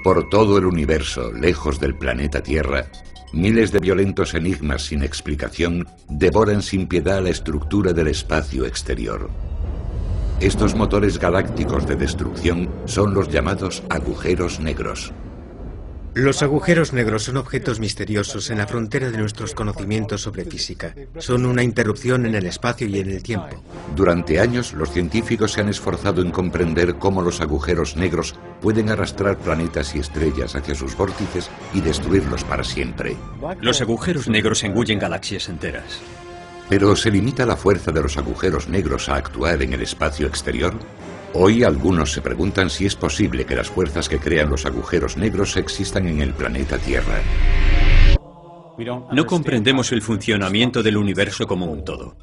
Por todo el universo, lejos del planeta Tierra, miles de violentos enigmas sin explicación devoran sin piedad la estructura del espacio exterior. Estos motores galácticos de destrucción son los llamados agujeros negros. Los agujeros negros son objetos misteriosos en la frontera de nuestros conocimientos sobre física. Son una interrupción en el espacio y en el tiempo. Durante años, los científicos se han esforzado en comprender cómo los agujeros negros pueden arrastrar planetas y estrellas hacia sus vórtices y destruirlos para siempre. Los agujeros negros engullen galaxias enteras. ¿Pero se limita la fuerza de los agujeros negros a actuar en el espacio exterior? Hoy algunos se preguntan si es posible que las fuerzas que crean los agujeros negros existan en el planeta Tierra. No comprendemos el funcionamiento del universo como un todo.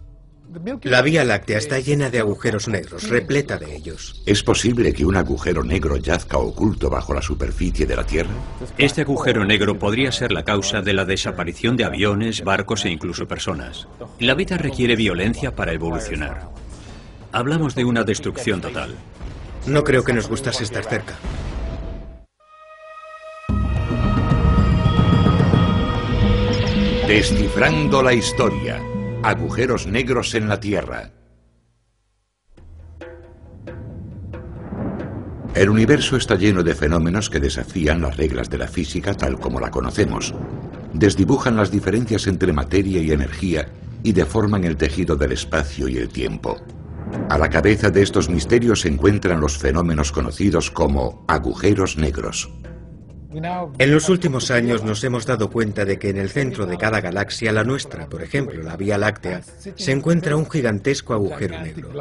La Vía Láctea está llena de agujeros negros, repleta de ellos. ¿Es posible que un agujero negro yazca oculto bajo la superficie de la Tierra? Este agujero negro podría ser la causa de la desaparición de aviones, barcos e incluso personas. La vida requiere violencia para evolucionar. Hablamos de una destrucción total. No creo que nos gustase estar cerca. Descifrando la historia. Agujeros negros en la Tierra. El universo está lleno de fenómenos que desafían las reglas de la física tal como la conocemos. Desdibujan las diferencias entre materia y energía y deforman el tejido del espacio y el tiempo. A la cabeza de estos misterios se encuentran los fenómenos conocidos como agujeros negros. En los últimos años nos hemos dado cuenta de que en el centro de cada galaxia, la nuestra, por ejemplo, la Vía Láctea, se encuentra un gigantesco agujero negro.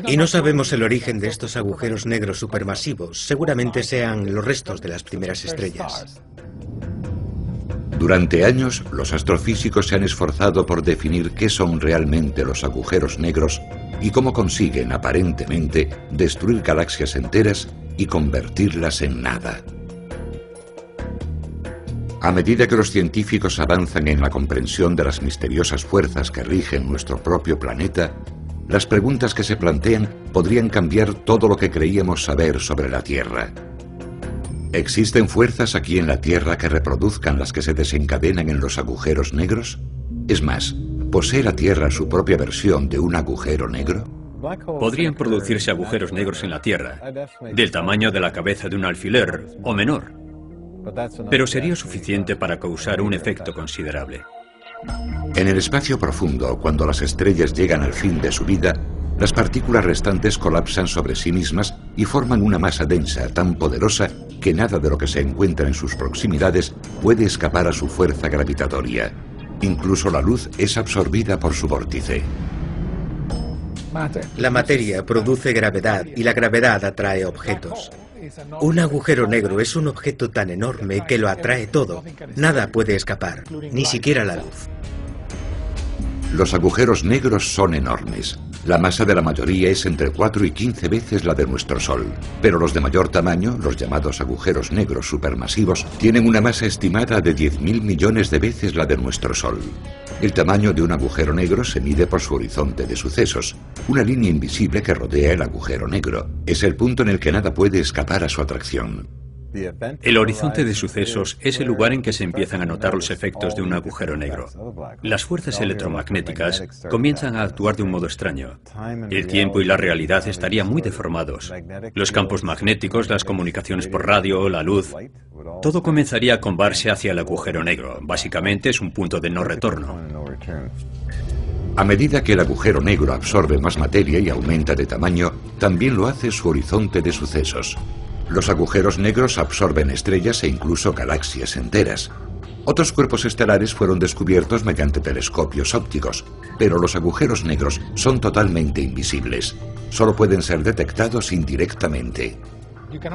Y no sabemos el origen de estos agujeros negros supermasivos. Seguramente sean los restos de las primeras estrellas. Durante años, los astrofísicos se han esforzado por definir qué son realmente los agujeros negros y cómo consiguen, aparentemente, destruir galaxias enteras y convertirlas en nada. A medida que los científicos avanzan en la comprensión de las misteriosas fuerzas que rigen nuestro propio planeta, las preguntas que se plantean podrían cambiar todo lo que creíamos saber sobre la Tierra. ¿Existen fuerzas aquí en la Tierra que reproduzcan las que se desencadenan en los agujeros negros? Es más, ¿posee la Tierra su propia versión de un agujero negro? Podrían producirse agujeros negros en la Tierra, del tamaño de la cabeza de un alfiler o menor, pero sería suficiente para causar un efecto considerable. En el espacio profundo, cuando las estrellas llegan al fin de su vida, las partículas restantes colapsan sobre sí mismas y forman una masa densa tan poderosa que nada de lo que se encuentra en sus proximidades puede escapar a su fuerza gravitatoria. Incluso la luz es absorbida por su vórtice. La materia produce gravedad y la gravedad atrae objetos. Un agujero negro es un objeto tan enorme que lo atrae todo. Nada puede escapar, ni siquiera la luz. Los agujeros negros son enormes. La masa de la mayoría es entre 4 y 15 veces la de nuestro Sol. Pero los de mayor tamaño, los llamados agujeros negros supermasivos, tienen una masa estimada de 10.000 millones de veces la de nuestro Sol. El tamaño de un agujero negro se mide por su horizonte de sucesos, una línea invisible que rodea el agujero negro. Es el punto en el que nada puede escapar a su atracción. El horizonte de sucesos es el lugar en que se empiezan a notar los efectos de un agujero negro. Las fuerzas electromagnéticas comienzan a actuar de un modo extraño. El tiempo y la realidad estarían muy deformados. Los campos magnéticos, las comunicaciones por radio, la luz, todo comenzaría a combarse hacia el agujero negro. Básicamente es un punto de no retorno. A medida que el agujero negro absorbe más materia y aumenta de tamaño, también lo hace su horizonte de sucesos. Los agujeros negros absorben estrellas e incluso galaxias enteras. Otros cuerpos estelares fueron descubiertos mediante telescopios ópticos, pero los agujeros negros son totalmente invisibles. Solo pueden ser detectados indirectamente.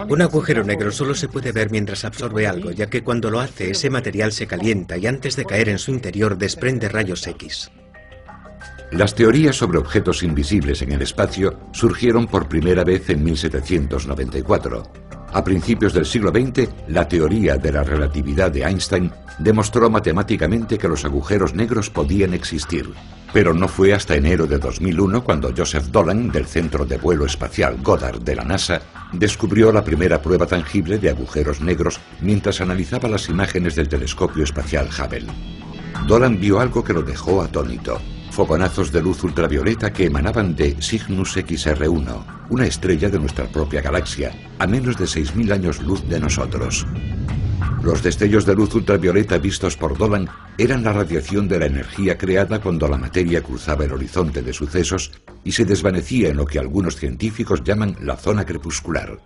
Un agujero negro solo se puede ver mientras absorbe algo, ya que cuando lo hace, ese material se calienta y antes de caer en su interior desprende rayos X. Las teorías sobre objetos invisibles en el espacio surgieron por primera vez en 1794. A principios del siglo XX, la teoría de la relatividad de Einstein demostró matemáticamente que los agujeros negros podían existir. Pero no fue hasta enero de 2001 cuando Joseph Dolan, del Centro de Vuelo Espacial Goddard de la NASA, descubrió la primera prueba tangible de agujeros negros mientras analizaba las imágenes del telescopio espacial Hubble. Dolan vio algo que lo dejó atónito: fogonazos de luz ultravioleta que emanaban de Cygnus XR1, una estrella de nuestra propia galaxia, a menos de 6.000 años luz de nosotros. Los destellos de luz ultravioleta vistos por Dolan eran la radiación de la energía creada cuando la materia cruzaba el horizonte de sucesos y se desvanecía en lo que algunos científicos llaman la zona crepuscular.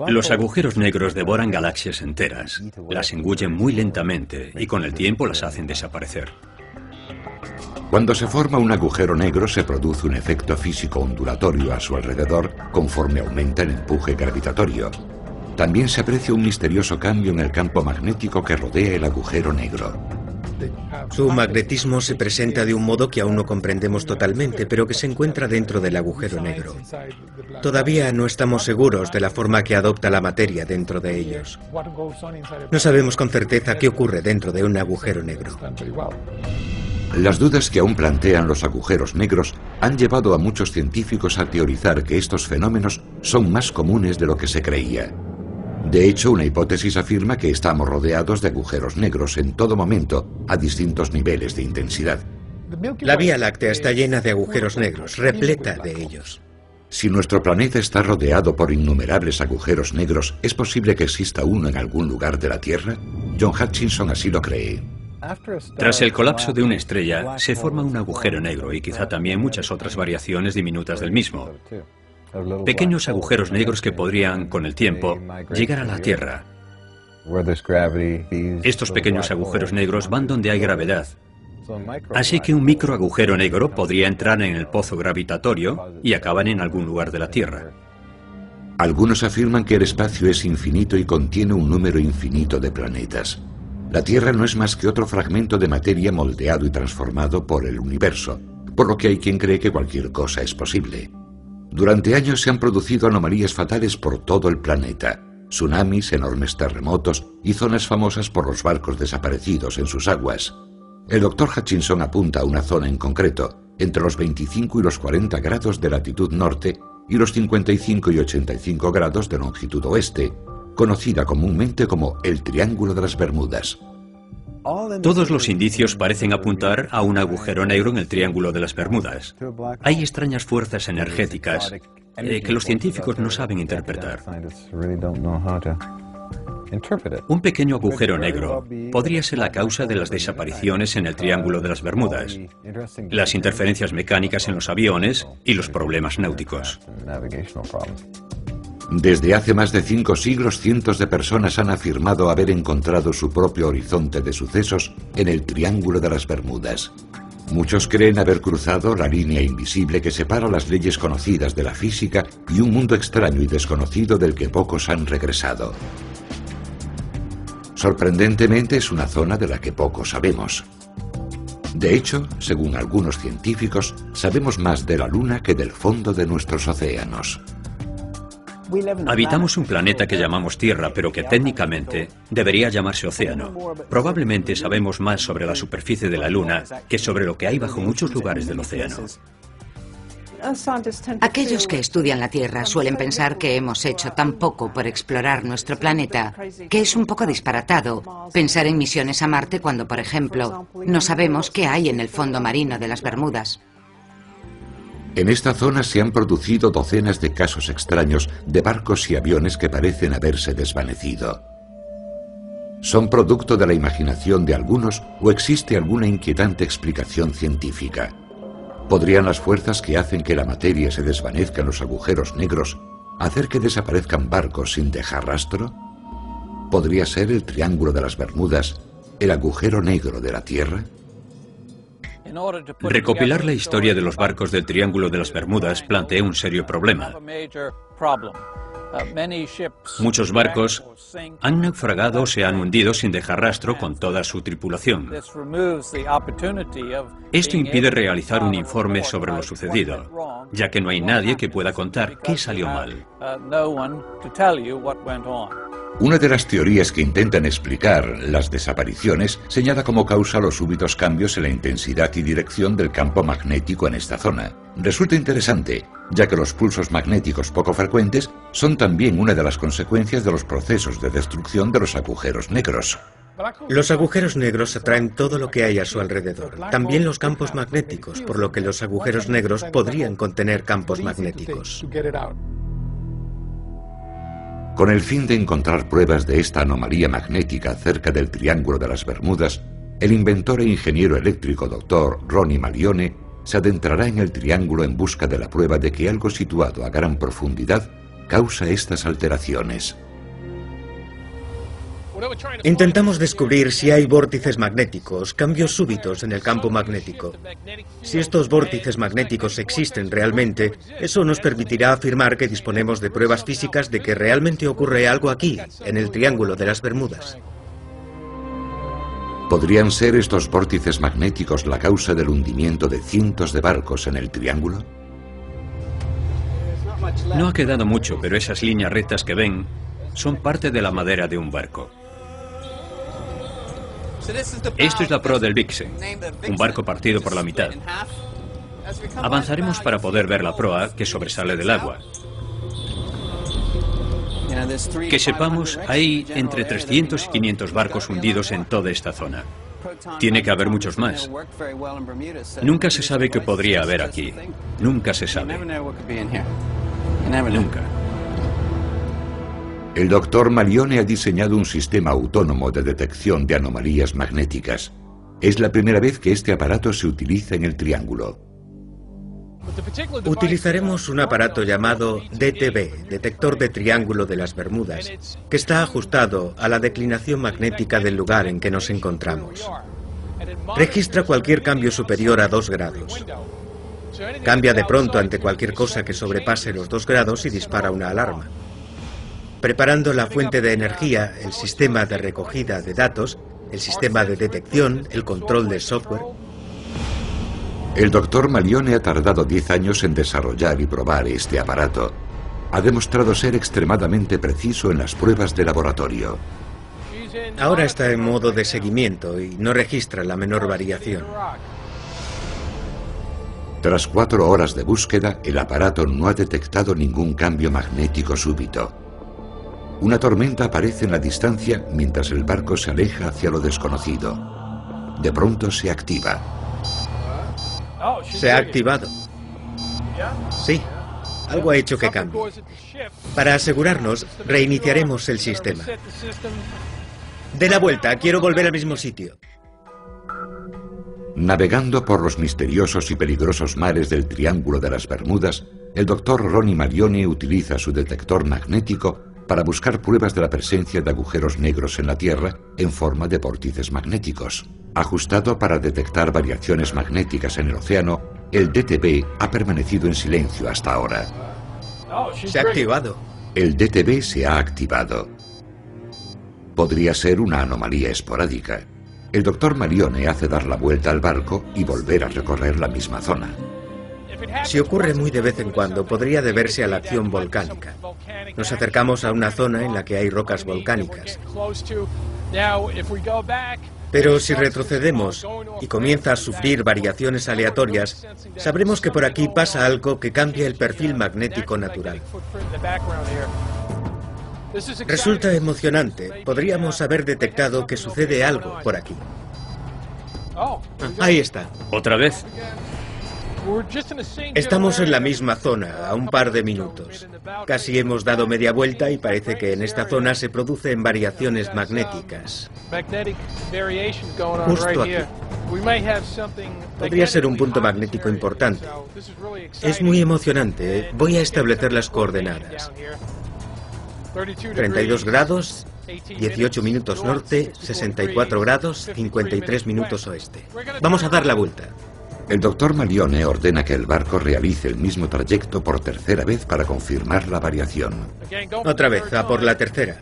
Los agujeros negros devoran galaxias enteras, las engullen muy lentamente y con el tiempo las hacen desaparecer. Cuando se forma un agujero negro se produce un efecto físico ondulatorio a su alrededor conforme aumenta el empuje gravitatorio. También se aprecia un misterioso cambio en el campo magnético que rodea el agujero negro. Su magnetismo se presenta de un modo que aún no comprendemos totalmente, pero que se encuentra dentro del agujero negro. Todavía no estamos seguros de la forma que adopta la materia dentro de ellos. No sabemos con certeza qué ocurre dentro de un agujero negro. Las dudas que aún plantean los agujeros negros han llevado a muchos científicos a teorizar que estos fenómenos son más comunes de lo que se creía. De hecho, una hipótesis afirma que estamos rodeados de agujeros negros en todo momento, a distintos niveles de intensidad. La Vía Láctea está llena de agujeros negros, repleta de ellos. Si nuestro planeta está rodeado por innumerables agujeros negros, ¿es posible que exista uno en algún lugar de la Tierra? John Hutchinson así lo cree. Tras el colapso de una estrella, se forma un agujero negro y quizá también muchas otras variaciones diminutas del mismo. Pequeños agujeros negros que podrían, con el tiempo, llegar a la Tierra. Estos pequeños agujeros negros van donde hay gravedad. Así que un microagujero negro podría entrar en el pozo gravitatorio y acabar en algún lugar de la Tierra. Algunos afirman que el espacio es infinito y contiene un número infinito de planetas. La Tierra no es más que otro fragmento de materia moldeado y transformado por el universo, por lo que hay quien cree que cualquier cosa es posible. Durante años se han producido anomalías fatales por todo el planeta: tsunamis, enormes terremotos y zonas famosas por los barcos desaparecidos en sus aguas. El Dr. Hutchinson apunta a una zona en concreto, entre los 25 y los 40 grados de latitud norte y los 55 y 85 grados de longitud oeste, conocida comúnmente como el Triángulo de las Bermudas. Todos los indicios parecen apuntar a un agujero negro en el Triángulo de las Bermudas. Hay extrañas fuerzas energéticas que los científicos no saben interpretar. Un pequeño agujero negro podría ser la causa de las desapariciones en el Triángulo de las Bermudas, las interferencias mecánicas en los aviones y los problemas náuticos. Desde hace más de 5 siglos, cientos de personas han afirmado haber encontrado su propio horizonte de sucesos en el Triángulo de las Bermudas. Muchos creen haber cruzado la línea invisible que separa las leyes conocidas de la física y un mundo extraño y desconocido del que pocos han regresado. Sorprendentemente, es una zona de la que poco sabemos. De hecho, según algunos científicos, sabemos más de la Luna que del fondo de nuestros océanos. Habitamos un planeta que llamamos Tierra, pero que técnicamente debería llamarse océano. Probablemente sabemos más sobre la superficie de la Luna que sobre lo que hay bajo muchos lugares del océano. Aquellos que estudian la Tierra suelen pensar que hemos hecho tan poco por explorar nuestro planeta que es un poco disparatado pensar en misiones a Marte cuando, por ejemplo, no sabemos qué hay en el fondo marino de las Bermudas. En esta zona se han producido docenas de casos extraños de barcos y aviones que parecen haberse desvanecido. ¿Son producto de la imaginación de algunos o existe alguna inquietante explicación científica? ¿Podrían las fuerzas que hacen que la materia se desvanezca en los agujeros negros hacer que desaparezcan barcos sin dejar rastro? ¿Podría ser el Triángulo de las Bermudas el agujero negro de la Tierra? Recopilar la historia de los barcos del Triángulo de las Bermudas plantea un serio problema. Muchos barcos han naufragado o se han hundido sin dejar rastro con toda su tripulación. Esto impide realizar un informe sobre lo sucedido, ya que no hay nadie que pueda contar qué salió mal. Una de las teorías que intentan explicar las desapariciones señala como causa los súbitos cambios en la intensidad y dirección del campo magnético en esta zona. Resulta interesante, ya que los pulsos magnéticos poco frecuentes son también una de las consecuencias de los procesos de destrucción de los agujeros negros. Los agujeros negros atraen todo lo que hay a su alrededor, también los campos magnéticos, por lo que los agujeros negros podrían contener campos magnéticos. Con el fin de encontrar pruebas de esta anomalía magnética cerca del Triángulo de las Bermudas, el inventor e ingeniero eléctrico Dr. Ronnie Malione se adentrará en el triángulo en busca de la prueba de que algo situado a gran profundidad causa estas alteraciones. Intentamos descubrir si hay vórtices magnéticos, cambios súbitos en el campo magnético. Si estos vórtices magnéticos existen realmente, eso nos permitirá afirmar que disponemos de pruebas físicas de que realmente ocurre algo aquí, en el Triángulo de las Bermudas. ¿Podrían ser estos vórtices magnéticos la causa del hundimiento de cientos de barcos en el triángulo? No ha quedado mucho, pero esas líneas rectas que ven son parte de la madera de un barco. Esto es la proa del Vixen, un barco partido por la mitad. Avanzaremos para poder ver la proa que sobresale del agua. Que sepamos, hay entre 300 y 500 barcos hundidos en toda esta zona. Tiene que haber muchos más. Nunca se sabe qué podría haber aquí. Nunca se sabe. Nunca. El Dr. Malione ha diseñado un sistema autónomo de detección de anomalías magnéticas. Es la primera vez que este aparato se utiliza en el triángulo. Utilizaremos un aparato llamado DTB, Detector de Triángulo de las Bermudas, que está ajustado a la declinación magnética del lugar en que nos encontramos. Registra cualquier cambio superior a 2 grados. Cambia de pronto ante cualquier cosa que sobrepase los 2 grados y dispara una alarma. Preparando la fuente de energía, el sistema de recogida de datos, el sistema de detección, el control del software. El Dr. Malione ha tardado 10 años en desarrollar y probar este aparato. Ha demostrado ser extremadamente preciso en las pruebas de laboratorio. Ahora está en modo de seguimiento y no registra la menor variación. Tras 4 horas de búsqueda, el aparato no ha detectado ningún cambio magnético súbito. Una tormenta aparece en la distancia mientras el barco se aleja hacia lo desconocido. De pronto se activa. Se ha activado. Sí, algo ha hecho que cambie. Para asegurarnos, reiniciaremos el sistema. De la vuelta, quiero volver al mismo sitio. Navegando por los misteriosos y peligrosos mares del Triángulo de las Bermudas, el Dr. Ronnie Malione utiliza su detector magnético para buscar pruebas de la presencia de agujeros negros en la Tierra en forma de vórtices magnéticos. Ajustado para detectar variaciones magnéticas en el océano, el DTB ha permanecido en silencio hasta ahora. Se ha activado. El DTB se ha activado. Podría ser una anomalía esporádica. El Dr. Malione hace dar la vuelta al barco y volver a recorrer la misma zona. Si ocurre muy de vez en cuando, podría deberse a la acción volcánica. Nos acercamos a una zona en la que hay rocas volcánicas. Pero si retrocedemos y comienza a sufrir variaciones aleatorias, sabremos que por aquí pasa algo que cambia el perfil magnético natural. Resulta emocionante. Podríamos haber detectado que sucede algo por aquí. Ahí está. ¿Otra vez? Estamos en la misma zona, a un par de minutos. Casi hemos dado media vuelta y parece que en esta zona se producen variaciones magnéticas. Justo aquí. Podría ser un punto magnético importante. Es muy emocionante. Voy a establecer las coordenadas. 32 grados, 18 minutos norte, 64 grados, 53 minutos oeste. Vamos a dar la vuelta. El doctor Malione ordena que el barco realice el mismo trayecto por tercera vez para confirmar la variación. Otra vez, a por la tercera.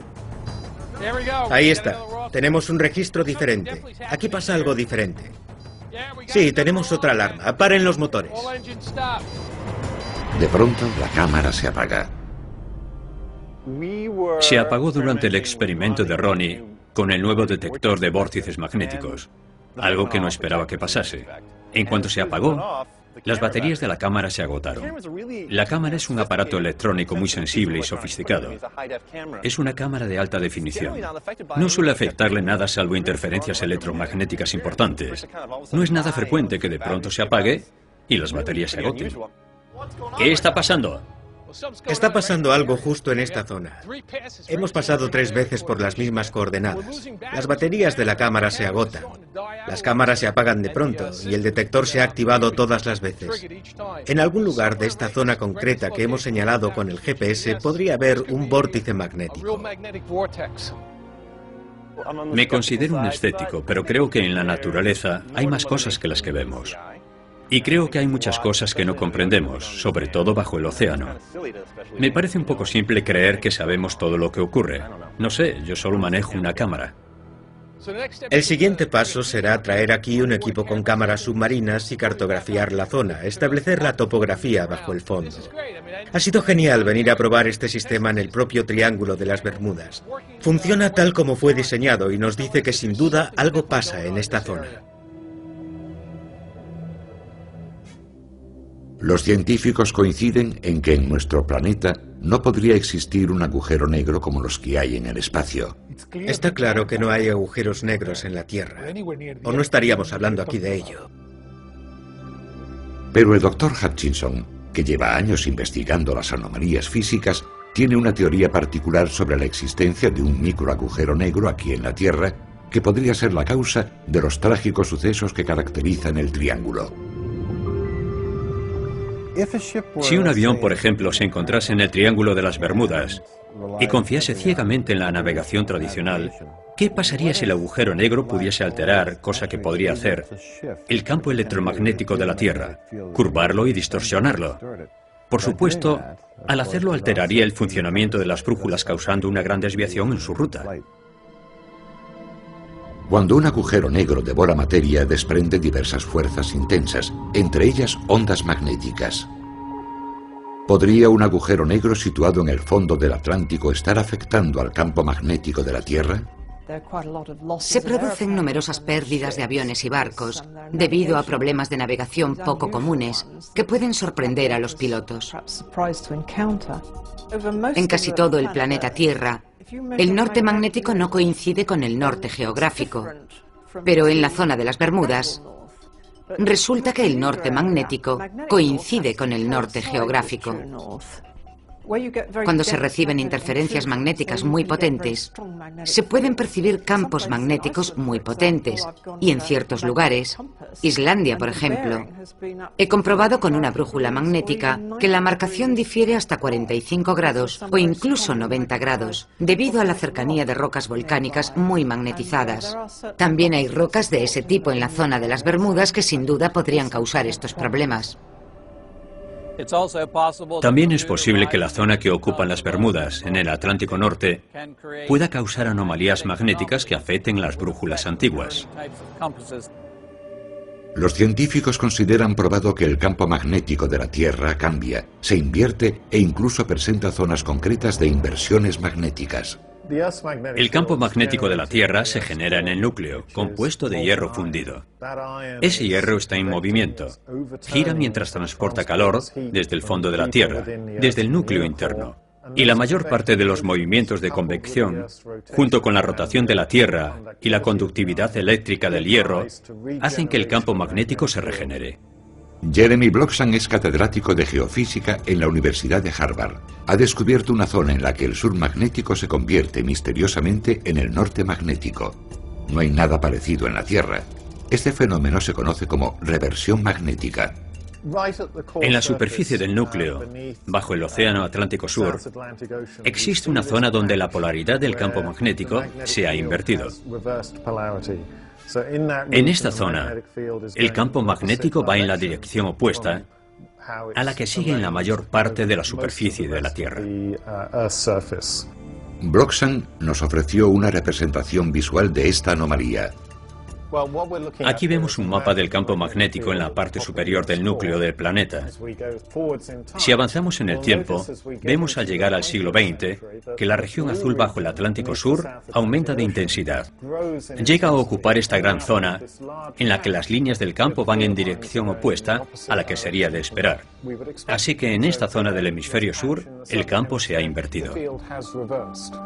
Ahí está. Tenemos un registro diferente. Aquí pasa algo diferente. Sí, tenemos otra alarma. Paren los motores. De pronto, la cámara se apaga. Se apagó durante el experimento de Ronnie con el nuevo detector de vórtices magnéticos, algo que no esperaba que pasase. En cuanto se apagó, las baterías de la cámara se agotaron. La cámara es un aparato electrónico muy sensible y sofisticado. Es una cámara de alta definición. No suele afectarle nada salvo interferencias electromagnéticas importantes. No es nada frecuente que de pronto se apague y las baterías se agoten. ¿Qué está pasando? Está pasando algo justo en esta zona. Hemos pasado 3 veces por las mismas coordenadas. Las baterías de la cámara se agotan. Las cámaras se apagan de pronto y el detector se ha activado todas las veces. En algún lugar de esta zona concreta que hemos señalado con el GPS podría haber un vórtice magnético. Me considero un escéptico, pero creo que en la naturaleza hay más cosas que las que vemos. Y creo que hay muchas cosas que no comprendemos, sobre todo bajo el océano. Me parece un poco simple creer que sabemos todo lo que ocurre. No sé, yo solo manejo una cámara. El siguiente paso será traer aquí un equipo con cámaras submarinas y cartografiar la zona, establecer la topografía bajo el fondo. Ha sido genial venir a probar este sistema en el propio Triángulo de las Bermudas. Funciona tal como fue diseñado y nos dice que sin duda algo pasa en esta zona. Los científicos coinciden en que en nuestro planeta no podría existir un agujero negro como los que hay en el espacio. Está claro que no hay agujeros negros en la Tierra, o no estaríamos hablando aquí de ello. Pero el doctor Hutchinson, que lleva años investigando las anomalías físicas, tiene una teoría particular sobre la existencia de un microagujero negro aquí en la Tierra que podría ser la causa de los trágicos sucesos que caracterizan el Triángulo. Si un avión, por ejemplo, se encontrase en el Triángulo de las Bermudas y confiase ciegamente en la navegación tradicional, ¿qué pasaría si el agujero negro pudiese alterar, cosa que podría hacer, el campo electromagnético de la Tierra, curvarlo y distorsionarlo? Por supuesto, al hacerlo alteraría el funcionamiento de las brújulas, causando una gran desviación en su ruta. Cuando un agujero negro devora materia, desprende diversas fuerzas intensas, entre ellas ondas magnéticas. ¿Podría un agujero negro situado en el fondo del Atlántico estar afectando al campo magnético de la Tierra? Se producen numerosas pérdidas de aviones y barcos debido a problemas de navegación poco comunes que pueden sorprender a los pilotos. En casi todo el planeta Tierra, el norte magnético no coincide con el norte geográfico, pero en la zona de las Bermudas resulta que el norte magnético coincide con el norte geográfico. Cuando se reciben interferencias magnéticas muy potentes, se pueden percibir campos magnéticos muy potentes y en ciertos lugares, Islandia por ejemplo, he comprobado con una brújula magnética que la marcación difiere hasta 45 grados o incluso 90 grados, debido a la cercanía de rocas volcánicas muy magnetizadas. También hay rocas de ese tipo en la zona de las Bermudas que sin duda podrían causar estos problemas. También es posible que la zona que ocupan las Bermudas, en el Atlántico Norte, pueda causar anomalías magnéticas que afecten las brújulas antiguas. Los científicos consideran probado que el campo magnético de la Tierra cambia, se invierte e incluso presenta zonas concretas de inversiones magnéticas. El campo magnético de la Tierra se genera en el núcleo, compuesto de hierro fundido. Ese hierro está en movimiento. Gira mientras transporta calor desde el fondo de la Tierra, desde el núcleo interno. Y la mayor parte de los movimientos de convección, junto con la rotación de la Tierra y la conductividad eléctrica del hierro, hacen que el campo magnético se regenere. Jeremy Bloxham es catedrático de geofísica en la Universidad de Harvard. Ha descubierto una zona en la que el sur magnético se convierte misteriosamente en el norte magnético. No hay nada parecido en la Tierra. Este fenómeno se conoce como reversión magnética. En la superficie del núcleo, bajo el Océano Atlántico Sur, existe una zona donde la polaridad del campo magnético se ha invertido. En esta zona, el campo magnético va en la dirección opuesta a la que sigue en la mayor parte de la superficie de la Tierra. Bloxham nos ofreció una representación visual de esta anomalía. Aquí vemos un mapa del campo magnético en la parte superior del núcleo del planeta. Si avanzamos en el tiempo, vemos al llegar al siglo XX que la región azul bajo el Atlántico Sur aumenta de intensidad. Llega a ocupar esta gran zona en la que las líneas del campo van en dirección opuesta a la que sería de esperar. Así que en esta zona del hemisferio sur, el campo se ha invertido.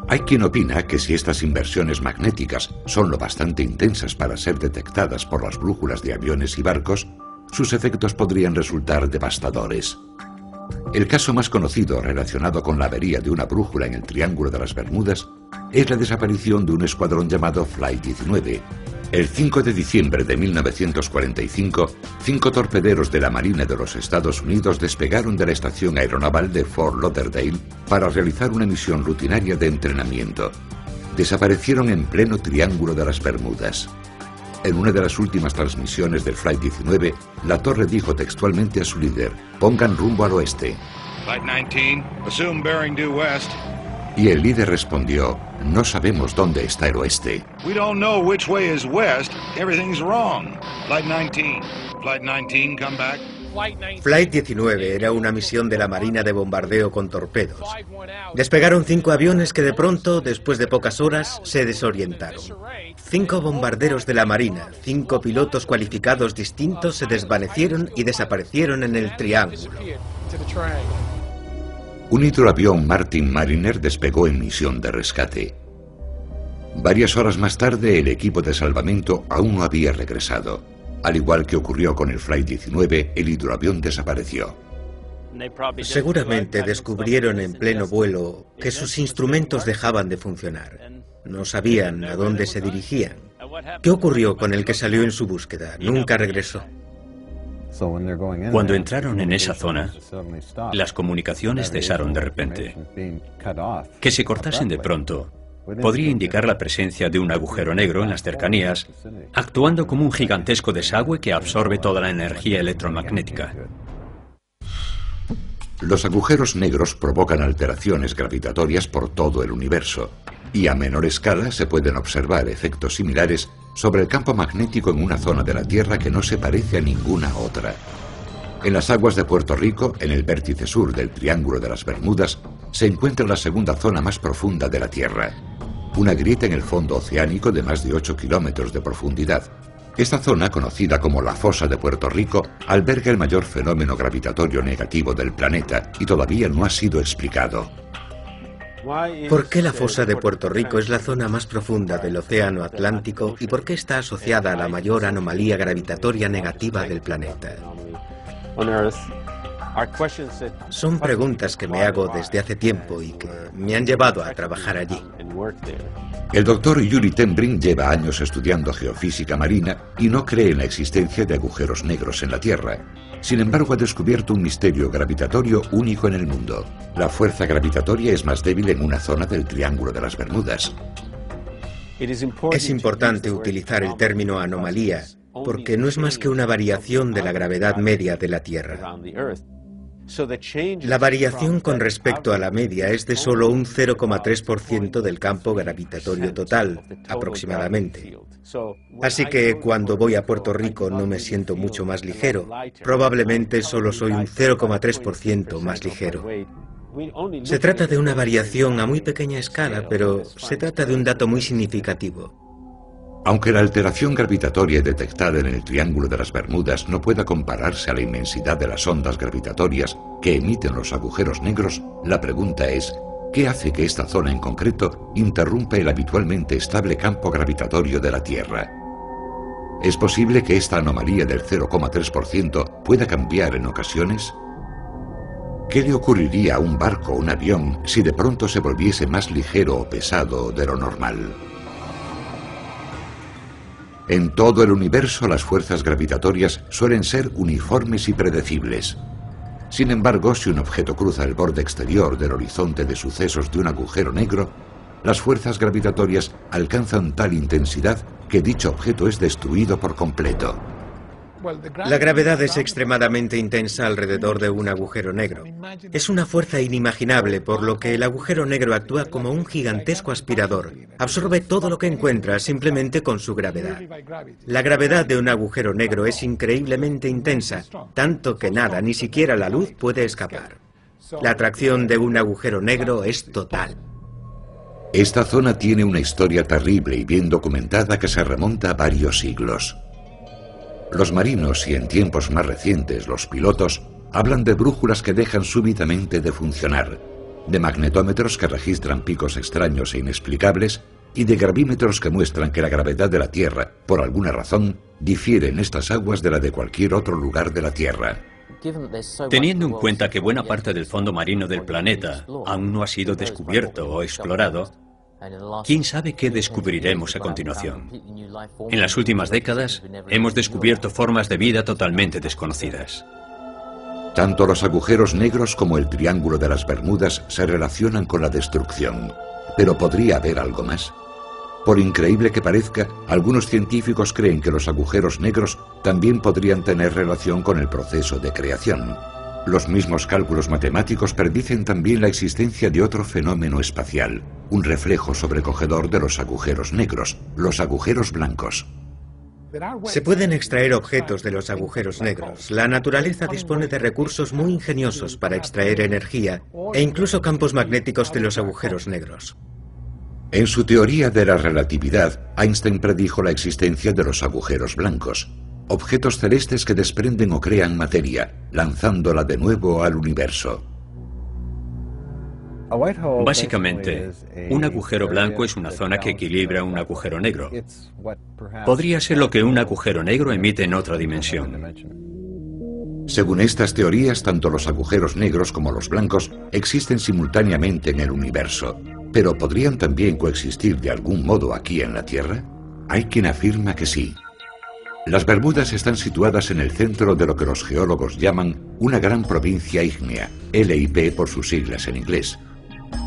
Hay quien opina que si estas inversiones magnéticas son lo bastante intensas para ser detectadas por las brújulas de aviones y barcos, sus efectos podrían resultar devastadores. El caso más conocido relacionado con la avería de una brújula en el Triángulo de las Bermudas es la desaparición de un escuadrón llamado Flight 19. El 5 de diciembre de 1945, 5 torpederos de la Marina de los Estados Unidos despegaron de la estación aeronaval de Fort Lauderdale para realizar una misión rutinaria de entrenamiento. Desaparecieron en pleno Triángulo de las Bermudas. En una de las últimas transmisiones del Flight 19, la torre dijo textualmente a su líder: "Pongan rumbo al oeste". Flight 19, assume bearing due west. Y el líder respondió: "No sabemos dónde está el oeste". We don't know which way is west. Everything's wrong. Flight 19. Flight 19, come back. Flight 19 era una misión de la Marina de bombardeo con torpedos. Despegaron 5 aviones que de pronto, después de pocas horas, se desorientaron. 5 bombarderos de la Marina, 5 pilotos cualificados distintos se desvanecieron y desaparecieron en el Triángulo. Un hidroavión Martin Mariner despegó en misión de rescate. Varias horas más tarde, el equipo de salvamento aún no había regresado. Al igual que ocurrió con el Flight 19, el hidroavión desapareció. Seguramente descubrieron en pleno vuelo que sus instrumentos dejaban de funcionar. No sabían a dónde se dirigían. ¿Qué ocurrió con el que salió en su búsqueda? Nunca regresó. Cuando entraron en esa zona, las comunicaciones cesaron de repente. Que se cortasen de pronto podría indicar la presencia de un agujero negro en las cercanías, actuando como un gigantesco desagüe que absorbe toda la energía electromagnética. Los agujeros negros provocan alteraciones gravitatorias por todo el universo, y a menor escala se pueden observar efectos similares sobre el campo magnético en una zona de la Tierra que no se parece a ninguna otra. En las aguas de Puerto Rico, en el vértice sur del Triángulo de las Bermudas, se encuentra la segunda zona más profunda de la Tierra. Una grieta en el fondo oceánico de más de 8 kilómetros de profundidad. Esta zona, conocida como la Fosa de Puerto Rico, alberga el mayor fenómeno gravitatorio negativo del planeta y todavía no ha sido explicado. ¿Por qué la fosa de Puerto Rico es la zona más profunda del Océano Atlántico y por qué está asociada a la mayor anomalía gravitatoria negativa del planeta? Son preguntas que me hago desde hace tiempo y que me han llevado a trabajar allí. El doctor Yuri Tenbring lleva años estudiando geofísica marina y no cree en la existencia de agujeros negros en la Tierra. Sin embargo, ha descubierto un misterio gravitatorio único en el mundo. La fuerza gravitatoria es más débil en una zona del Triángulo de las Bermudas. Es importante utilizar el término anomalía porque no es más que una variación de la gravedad media de la Tierra. La variación con respecto a la media es de solo un 0,3% del campo gravitatorio total, aproximadamente. Así que cuando voy a Puerto Rico no me siento mucho más ligero. Probablemente solo soy un 0,3% más ligero. Se trata de una variación a muy pequeña escala, pero se trata de un dato muy significativo. Aunque la alteración gravitatoria detectada en el Triángulo de las Bermudas no pueda compararse a la inmensidad de las ondas gravitatorias que emiten los agujeros negros, la pregunta es: ¿qué hace que esta zona en concreto interrumpa el habitualmente estable campo gravitatorio de la Tierra? ¿Es posible que esta anomalía del 0,3% pueda cambiar en ocasiones? ¿Qué le ocurriría a un barco o un avión si de pronto se volviese más ligero o pesado de lo normal? En todo el universo las fuerzas gravitatorias suelen ser uniformes y predecibles. Sin embargo, si un objeto cruza el borde exterior del horizonte de sucesos de un agujero negro, las fuerzas gravitatorias alcanzan tal intensidad que dicho objeto es destruido por completo. La gravedad es extremadamente intensa alrededor de un agujero negro. Es una fuerza inimaginable, por lo que el agujero negro actúa como un gigantesco aspirador. Absorbe todo lo que encuentra simplemente con su gravedad. La gravedad de un agujero negro es increíblemente intensa, tanto que nada, ni siquiera la luz, puede escapar. La atracción de un agujero negro es total. Esta zona tiene una historia terrible y bien documentada que se remonta a varios siglos. Los marinos y en tiempos más recientes los pilotos hablan de brújulas que dejan súbitamente de funcionar, de magnetómetros que registran picos extraños e inexplicables y de gravímetros que muestran que la gravedad de la Tierra, por alguna razón, difiere en estas aguas de la de cualquier otro lugar de la Tierra. Teniendo en cuenta que buena parte del fondo marino del planeta aún no ha sido descubierto o explorado, ¿quién sabe qué descubriremos a continuación? En las últimas décadas hemos descubierto formas de vida totalmente desconocidas. Tanto los agujeros negros como el Triángulo de las Bermudas se relacionan con la destrucción. Pero ¿podría haber algo más? Por increíble que parezca, algunos científicos creen que los agujeros negros también podrían tener relación con el proceso de creación. Los mismos cálculos matemáticos predicen también la existencia de otro fenómeno espacial, un reflejo sobrecogedor de los agujeros negros, los agujeros blancos. Se pueden extraer objetos de los agujeros negros. La naturaleza dispone de recursos muy ingeniosos para extraer energía e incluso campos magnéticos de los agujeros negros. En su teoría de la relatividad, Einstein predijo la existencia de los agujeros blancos, objetos celestes que desprenden o crean materia, lanzándola de nuevo al universo. Básicamente, un agujero blanco es una zona que equilibra un agujero negro. Podría ser lo que un agujero negro emite en otra dimensión. Según estas teorías, tanto los agujeros negros como los blancos existen simultáneamente en el universo, pero ¿podrían también coexistir de algún modo aquí en la Tierra? Hay quien afirma que sí. Las Bermudas están situadas en el centro de lo que los geólogos llaman una gran provincia ígnea, LIP por sus siglas en inglés.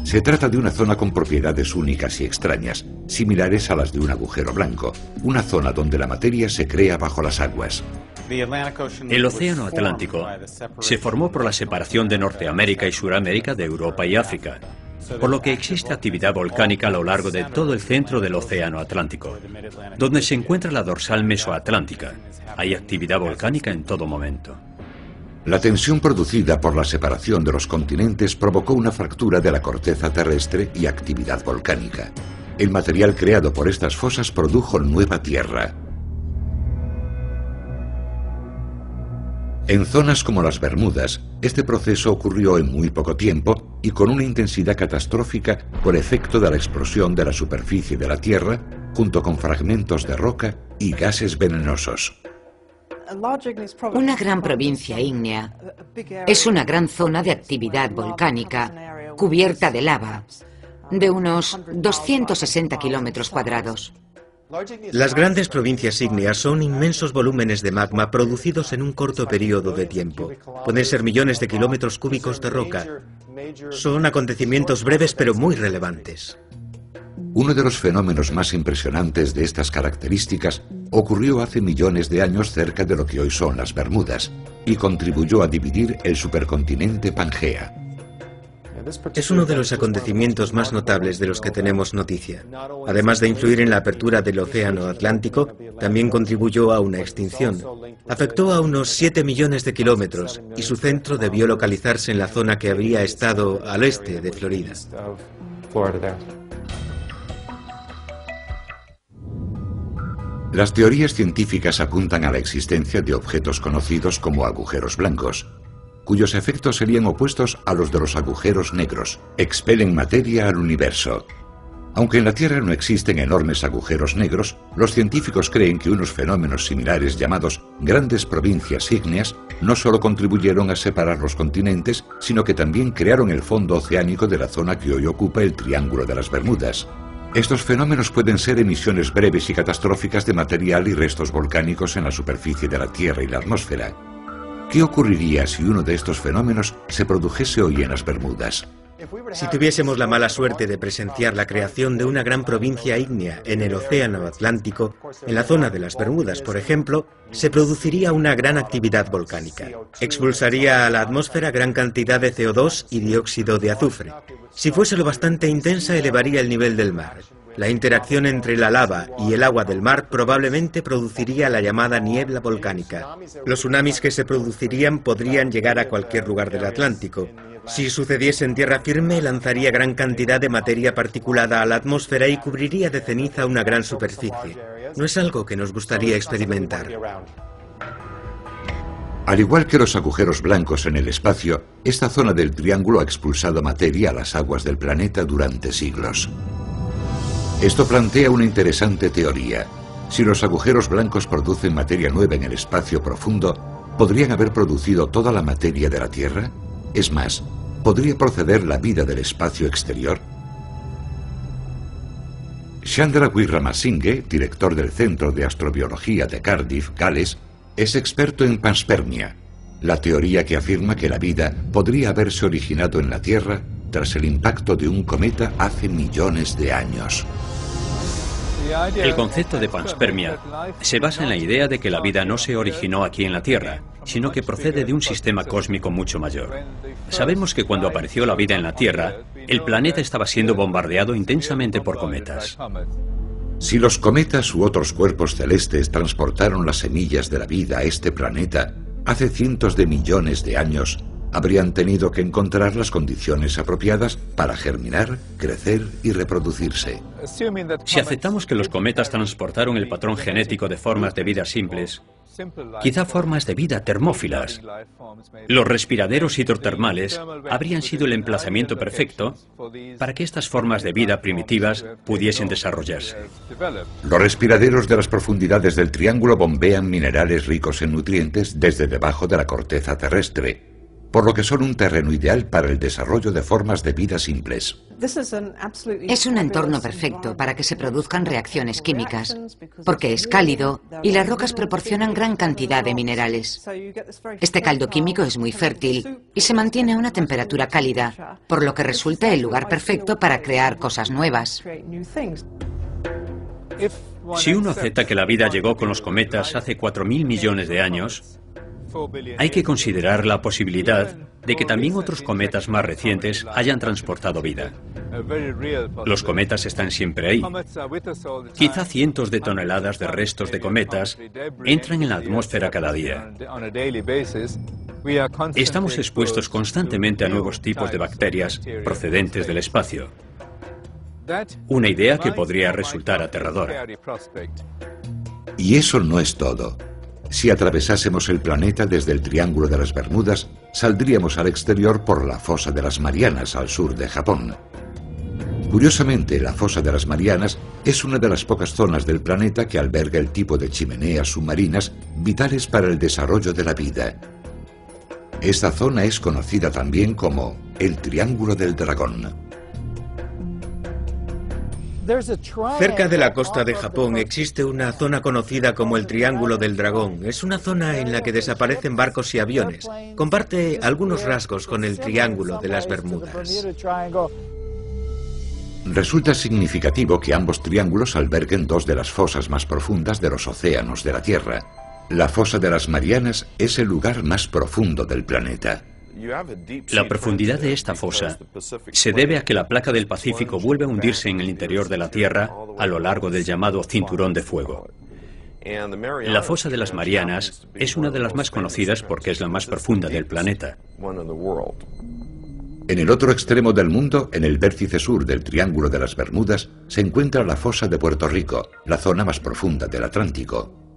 Se trata de una zona con propiedades únicas y extrañas, similares a las de un agujero blanco, una zona donde la materia se crea bajo las aguas. El Océano Atlántico se formó por la separación de Norteamérica y Suramérica de Europa y África, por lo que existe actividad volcánica a lo largo de todo el centro del Océano Atlántico. Donde se encuentra la dorsal mesoatlántica, hay actividad volcánica en todo momento. La tensión producida por la separación de los continentes provocó una fractura de la corteza terrestre y actividad volcánica. El material creado por estas fosas produjo nueva tierra. En zonas como las Bermudas, este proceso ocurrió en muy poco tiempo y con una intensidad catastrófica por efecto de la explosión de la superficie de la Tierra, junto con fragmentos de roca y gases venenosos. Una gran provincia ígnea es una gran zona de actividad volcánica cubierta de lava, de unos 260 kilómetros cuadrados. Las grandes provincias ígneas son inmensos volúmenes de magma producidos en un corto periodo de tiempo. Pueden ser millones de kilómetros cúbicos de roca. Son acontecimientos breves pero muy relevantes. Uno de los fenómenos más impresionantes de estas características ocurrió hace millones de años cerca de lo que hoy son las Bermudas y contribuyó a dividir el supercontinente Pangea. Es uno de los acontecimientos más notables de los que tenemos noticia. Además de influir en la apertura del Océano Atlántico, también contribuyó a una extinción. Afectó a unos 7 millones de kilómetros y su centro debió localizarse en la zona que habría estado al este de Florida. Las teorías científicas apuntan a la existencia de objetos conocidos como agujeros blancos, cuyos efectos serían opuestos a los de los agujeros negros. Expelen materia al universo. Aunque en la Tierra no existen enormes agujeros negros, los científicos creen que unos fenómenos similares llamados grandes provincias ígneas no solo contribuyeron a separar los continentes, sino que también crearon el fondo oceánico de la zona que hoy ocupa el Triángulo de las Bermudas. Estos fenómenos pueden ser emisiones breves y catastróficas de material y restos volcánicos en la superficie de la Tierra y la atmósfera. ¿Qué ocurriría si uno de estos fenómenos se produjese hoy en las Bermudas? Si tuviésemos la mala suerte de presenciar la creación de una gran provincia ígnea en el Océano Atlántico, en la zona de las Bermudas, por ejemplo, se produciría una gran actividad volcánica. Expulsaría a la atmósfera gran cantidad de CO2 y dióxido de azufre. Si fuese lo bastante intensa, elevaría el nivel del mar. La interacción entre la lava y el agua del mar probablemente produciría la llamada niebla volcánica. Los tsunamis que se producirían podrían llegar a cualquier lugar del Atlántico. Si sucediese en tierra firme, lanzaría gran cantidad de materia particulada a la atmósfera y cubriría de ceniza una gran superficie. No es algo que nos gustaría experimentar. Al igual que los agujeros blancos en el espacio, esta zona del triángulo ha expulsado materia a las aguas del planeta durante siglos. Esto plantea una interesante teoría. Si los agujeros blancos producen materia nueva en el espacio profundo, ¿podrían haber producido toda la materia de la Tierra? Es más, ¿podría proceder la vida del espacio exterior? Chandra Wickramasinghe, director del Centro de Astrobiología de Cardiff, Gales, es experto en panspermia, la teoría que afirma que la vida podría haberse originado en la Tierra tras el impacto de un cometa hace millones de años. El concepto de panspermia se basa en la idea de que la vida no se originó aquí en la Tierra, sino que procede de un sistema cósmico mucho mayor. Sabemos que cuando apareció la vida en la Tierra, el planeta estaba siendo bombardeado intensamente por cometas. Si los cometas u otros cuerpos celestes transportaron las semillas de la vida a este planeta hace cientos de millones de años, habrían tenido que encontrar las condiciones apropiadas para germinar, crecer y reproducirse. Si aceptamos que los cometas transportaron el patrón genético de formas de vida simples, quizá formas de vida termófilas, los respiraderos hidrotermales habrían sido el emplazamiento perfecto para que estas formas de vida primitivas pudiesen desarrollarse. Los respiraderos de las profundidades del triángulo bombean minerales ricos en nutrientes desde debajo de la corteza terrestre, por lo que son un terreno ideal para el desarrollo de formas de vida simples. Es un entorno perfecto para que se produzcan reacciones químicas, porque es cálido y las rocas proporcionan gran cantidad de minerales. Este caldo químico es muy fértil y se mantiene a una temperatura cálida, por lo que resulta el lugar perfecto para crear cosas nuevas. Si uno acepta que la vida llegó con los cometas hace 4.000 millones de años, hay que considerar la posibilidad de que también otros cometas más recientes hayan transportado vida. Los cometas están siempre ahí. Quizá cientos de toneladas de restos de cometas entran en la atmósfera cada día. Estamos expuestos constantemente a nuevos tipos de bacterias procedentes del espacio. Una idea que podría resultar aterradora. Y eso no es todo. Si atravesásemos el planeta desde el Triángulo de las Bermudas, saldríamos al exterior por la Fosa de las Marianas, al sur de Japón. Curiosamente, la Fosa de las Marianas es una de las pocas zonas del planeta que alberga el tipo de chimeneas submarinas vitales para el desarrollo de la vida. Esta zona es conocida también como el Triángulo del Dragón. Cerca de la costa de Japón existe una zona conocida como el Triángulo del Dragón. Es una zona en la que desaparecen barcos y aviones. Comparte algunos rasgos con el Triángulo de las Bermudas. Resulta significativo que ambos triángulos alberguen dos de las fosas más profundas de los océanos de la Tierra. La Fosa de las Marianas es el lugar más profundo del planeta. La profundidad de esta fosa se debe a que la placa del Pacífico vuelve a hundirse en el interior de la Tierra a lo largo del llamado Cinturón de Fuego. La Fosa de las Marianas es una de las más conocidas porque es la más profunda del planeta. En el otro extremo del mundo, en el vértice sur del Triángulo de las Bermudas, se encuentra la Fosa de Puerto Rico, la zona más profunda del Atlántico.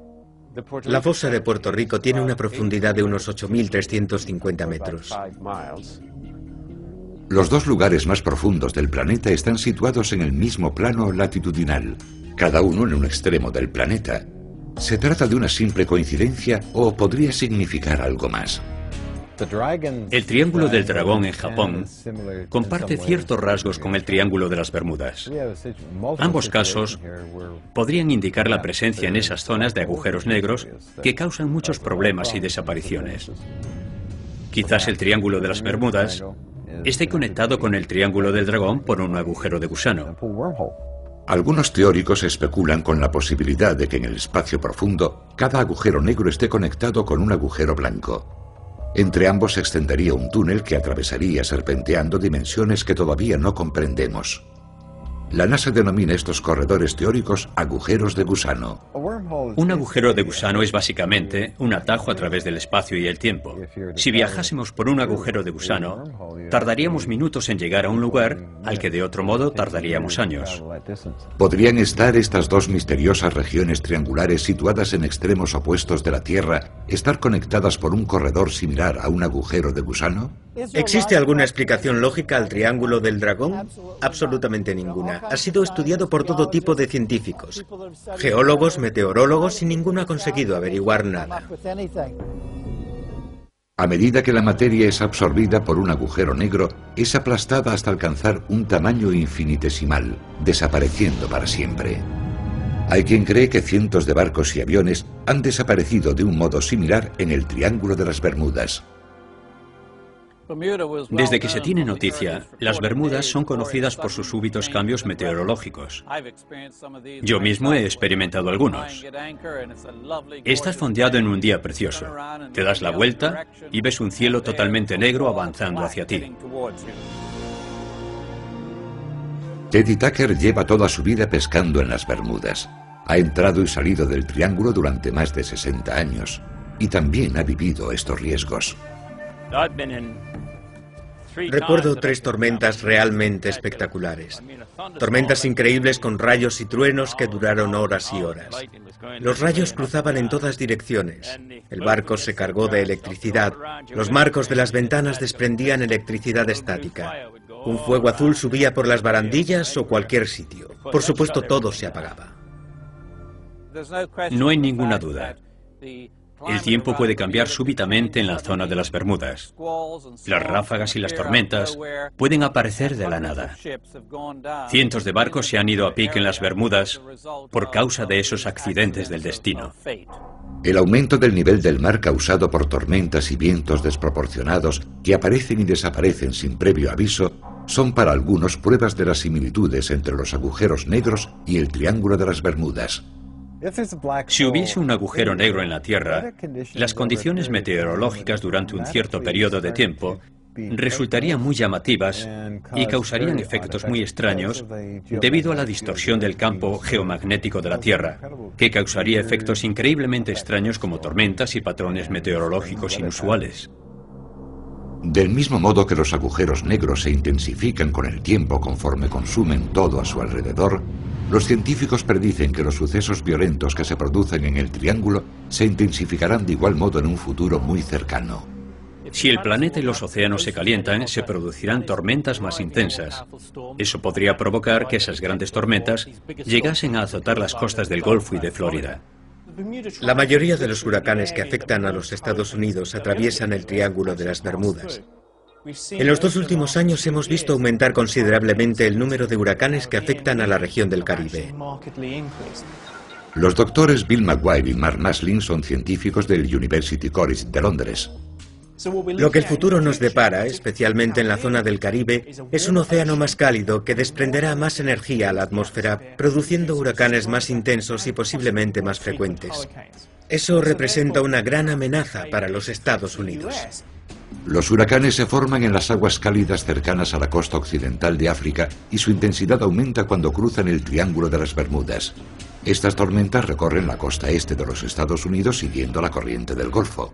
La fosa de Puerto Rico tiene una profundidad de unos 8.350 metros. Los dos lugares más profundos del planeta están situados en el mismo plano latitudinal, cada uno en un extremo del planeta. ¿Se trata de una simple coincidencia o podría significar algo más? El Triángulo del Dragón en Japón comparte ciertos rasgos con el Triángulo de las Bermudas. Ambos casos podrían indicar la presencia en esas zonas de agujeros negros que causan muchos problemas y desapariciones. Quizás el Triángulo de las Bermudas esté conectado con el Triángulo del Dragón por un agujero de gusano. Algunos teóricos especulan con la posibilidad de que en el espacio profundo cada agujero negro esté conectado con un agujero blanco. Entre ambos se extendería un túnel que atravesaría serpenteando dimensiones que todavía no comprendemos. La NASA denomina estos corredores teóricos agujeros de gusano. Un agujero de gusano es básicamente un atajo a través del espacio y el tiempo. Si viajásemos por un agujero de gusano, tardaríamos minutos en llegar a un lugar al que de otro modo tardaríamos años. ¿Podrían estar estas dos misteriosas regiones triangulares situadas en extremos opuestos de la Tierra, estar conectadas por un corredor similar a un agujero de gusano? ¿Existe alguna explicación lógica al Triángulo del Dragón? Absolutamente ninguna. Ha sido estudiado por todo tipo de científicos, geólogos, meteorólogos, y ninguno ha conseguido averiguar nada. A medida que la materia es absorbida por un agujero negro, es aplastada hasta alcanzar un tamaño infinitesimal, desapareciendo para siempre. Hay quien cree que cientos de barcos y aviones han desaparecido de un modo similar en el Triángulo de las Bermudas. Desde que se tiene noticia, las Bermudas son conocidas por sus súbitos cambios meteorológicos. Yo mismo he experimentado algunos. Estás fondeado en un día precioso. Te das la vuelta y ves un cielo totalmente negro avanzando hacia ti. Teddy Tucker lleva toda su vida pescando en las Bermudas. Ha entrado y salido del Triángulo durante más de 60 años. Y también ha vivido estos riesgos. Recuerdo 3 tormentas realmente espectaculares. Tormentas increíbles con rayos y truenos que duraron horas y horas. Los rayos cruzaban en todas direcciones. El barco se cargó de electricidad. Los marcos de las ventanas desprendían electricidad estática. Un fuego azul subía por las barandillas o cualquier sitio. Por supuesto, todo se apagaba. No hay ninguna duda. El tiempo puede cambiar súbitamente en la zona de las Bermudas. Las ráfagas y las tormentas pueden aparecer de la nada. Cientos de barcos se han ido a pique en las Bermudas por causa de esos accidentes del destino. El aumento del nivel del mar causado por tormentas y vientos desproporcionados que aparecen y desaparecen sin previo aviso son para algunos pruebas de las similitudes entre los agujeros negros y el Triángulo de las Bermudas. Si hubiese un agujero negro en la Tierra, las condiciones meteorológicas durante un cierto periodo de tiempo resultarían muy llamativas y causarían efectos muy extraños debido a la distorsión del campo geomagnético de la Tierra, que causaría efectos increíblemente extraños como tormentas y patrones meteorológicos inusuales. Del mismo modo que los agujeros negros se intensifican con el tiempo conforme consumen todo a su alrededor, los científicos predicen que los sucesos violentos que se producen en el Triángulo se intensificarán de igual modo en un futuro muy cercano. Si el planeta y los océanos se calientan, se producirán tormentas más intensas. Eso podría provocar que esas grandes tormentas llegasen a azotar las costas del Golfo y de Florida. La mayoría de los huracanes que afectan a los Estados Unidos atraviesan el Triángulo de las Bermudas. En los 2 últimos años hemos visto aumentar considerablemente el número de huracanes que afectan a la región del Caribe. Los doctores Bill McGuire y Mark Maslin son científicos del University College de Londres. Lo que el futuro nos depara, especialmente en la zona del Caribe, es un océano más cálido que desprenderá más energía a la atmósfera, produciendo huracanes más intensos y posiblemente más frecuentes. Eso representa una gran amenaza para los Estados Unidos. Los huracanes se forman en las aguas cálidas cercanas a la costa occidental de África y su intensidad aumenta cuando cruzan el Triángulo de las Bermudas. Estas tormentas recorren la costa este de los Estados Unidos siguiendo la corriente del Golfo.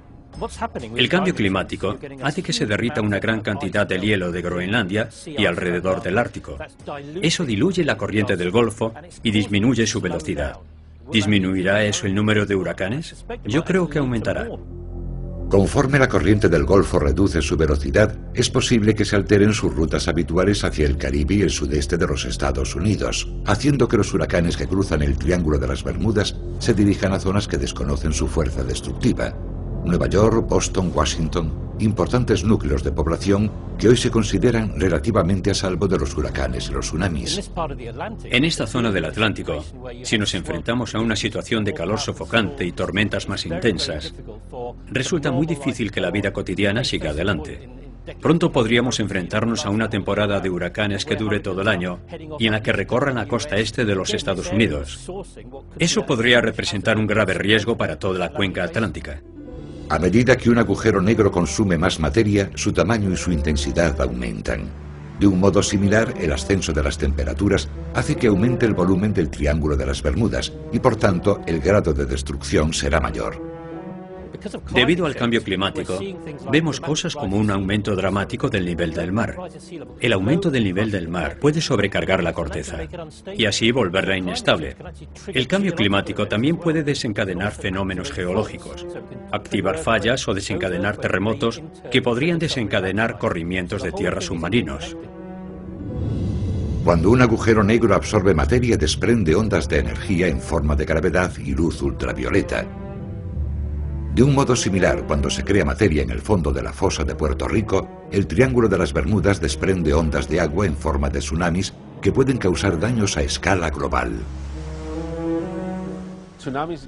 El cambio climático hace que se derrita una gran cantidad del hielo de Groenlandia y alrededor del Ártico. Eso diluye la corriente del Golfo y disminuye su velocidad. ¿Disminuirá eso el número de huracanes? Yo creo que aumentará. Conforme la corriente del Golfo reduce su velocidad, es posible que se alteren sus rutas habituales hacia el Caribe y el sudeste de los Estados Unidos, haciendo que los huracanes que cruzan el Triángulo de las Bermudas se dirijan a zonas que desconocen su fuerza destructiva. Nueva York, Boston, Washington, importantes núcleos de población que hoy se consideran relativamente a salvo de los huracanes y los tsunamis. En esta zona del Atlántico, si nos enfrentamos a una situación de calor sofocante y tormentas más intensas, resulta muy difícil que la vida cotidiana siga adelante. Pronto podríamos enfrentarnos a una temporada de huracanes que dure todo el año y en la que recorran la costa este de los Estados Unidos. Eso podría representar un grave riesgo para toda la cuenca atlántica. A medida que un agujero negro consume más materia, su tamaño y su intensidad aumentan. De un modo similar, el ascenso de las temperaturas hace que aumente el volumen del Triángulo de las Bermudas y, por tanto, el grado de destrucción será mayor. Debido al cambio climático, vemos cosas como un aumento dramático del nivel del mar. El aumento del nivel del mar puede sobrecargar la corteza y así volverla inestable. El cambio climático también puede desencadenar fenómenos geológicos, activar fallas o desencadenar terremotos que podrían desencadenar corrimientos de tierra submarinos. Cuando un agujero negro absorbe materia, desprende ondas de energía en forma de gravedad y luz ultravioleta. De un modo similar, cuando se crea materia en el fondo de la fosa de Puerto Rico, el Triángulo de las Bermudas desprende ondas de agua en forma de tsunamis que pueden causar daños a escala global.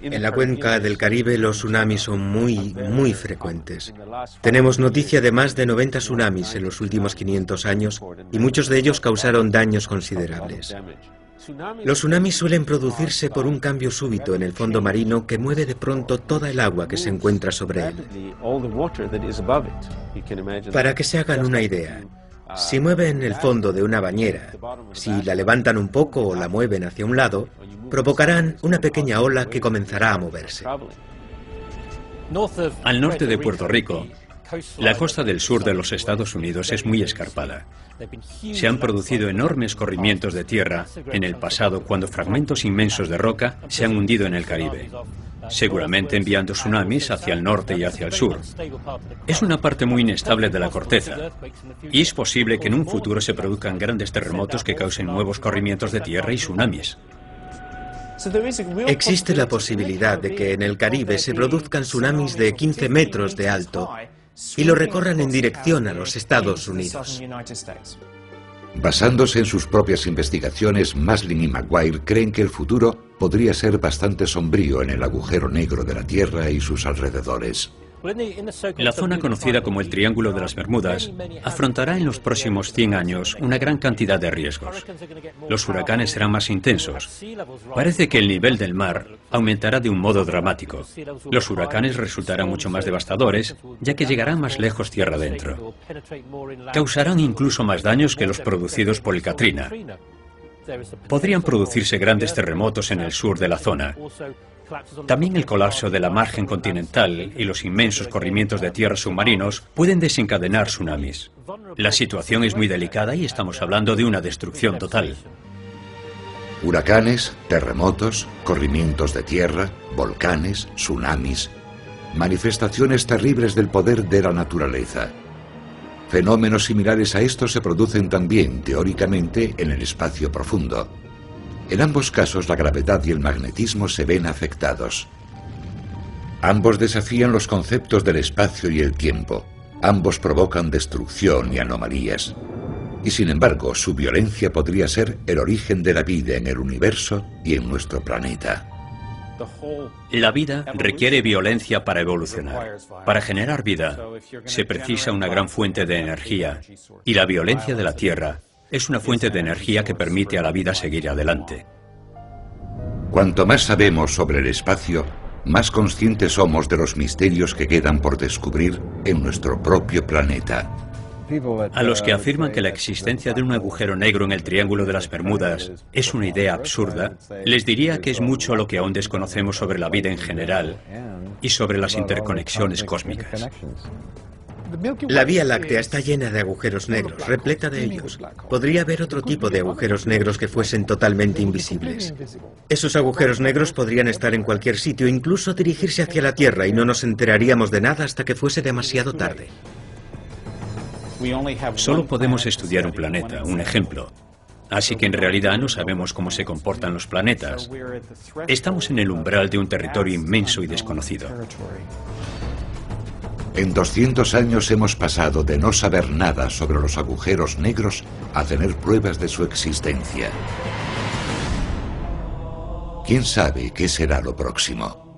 En la cuenca del Caribe los tsunamis son muy frecuentes. Tenemos noticia de más de 90 tsunamis en los últimos 500 años y muchos de ellos causaron daños considerables. Los tsunamis suelen producirse por un cambio súbito en el fondo marino que mueve de pronto toda el agua que se encuentra sobre él. Para que se hagan una idea, si mueven el fondo de una bañera, si la levantan un poco o la mueven hacia un lado, provocarán una pequeña ola que comenzará a moverse. Al norte de Puerto Rico, la costa del sur de los Estados Unidos es muy escarpada. Se han producido enormes corrimientos de tierra en el pasado cuando fragmentos inmensos de roca se han hundido en el Caribe, seguramente enviando tsunamis hacia el norte y hacia el sur. Es una parte muy inestable de la corteza y es posible que en un futuro se produzcan grandes terremotos que causen nuevos corrimientos de tierra y tsunamis. Existe la posibilidad de que en el Caribe se produzcan tsunamis de 15 metros de alto y lo recorran en dirección a los Estados Unidos. Basándose en sus propias investigaciones, Maslin y Maguire creen que el futuro podría ser bastante sombrío en el agujero negro de la Tierra y sus alrededores. La zona conocida como el Triángulo de las Bermudas afrontará en los próximos 100 años una gran cantidad de riesgos. Los huracanes serán más intensos. Parece que el nivel del mar aumentará de un modo dramático. Los huracanes resultarán mucho más devastadores, ya que llegarán más lejos tierra adentro. Causarán incluso más daños que los producidos por el Katrina. Podrían producirse grandes terremotos en el sur de la zona. También el colapso de la margen continental y los inmensos corrimientos de tierra submarinos pueden desencadenar tsunamis. La situación es muy delicada y estamos hablando de una destrucción total. Huracanes, terremotos, corrimientos de tierra, volcanes, tsunamis, manifestaciones terribles del poder de la naturaleza. Fenómenos similares a estos se producen también, teóricamente, en el espacio profundo. En ambos casos, la gravedad y el magnetismo se ven afectados. Ambos desafían los conceptos del espacio y el tiempo. Ambos provocan destrucción y anomalías. Y sin embargo, su violencia podría ser el origen de la vida en el universo y en nuestro planeta. La vida requiere violencia para evolucionar. Para generar vida, se precisa una gran fuente de energía, y la violencia de la Tierra es una fuente de energía que permite a la vida seguir adelante. Cuanto más sabemos sobre el espacio, más conscientes somos de los misterios que quedan por descubrir en nuestro propio planeta. A los que afirman que la existencia de un agujero negro en el Triángulo de las Bermudas es una idea absurda, les diría que es mucho lo que aún desconocemos sobre la vida en general y sobre las interconexiones cósmicas. La Vía Láctea está llena de agujeros negros, repleta de ellos. Podría haber otro tipo de agujeros negros que fuesen totalmente invisibles. Esos agujeros negros podrían estar en cualquier sitio, incluso dirigirse hacia la Tierra, y no nos enteraríamos de nada hasta que fuese demasiado tarde. Solo podemos estudiar un planeta, un ejemplo. Así que en realidad no sabemos cómo se comportan los planetas. Estamos en el umbral de un territorio inmenso y desconocido. En 200 años hemos pasado de no saber nada sobre los agujeros negros a tener pruebas de su existencia. ¿Quién sabe qué será lo próximo?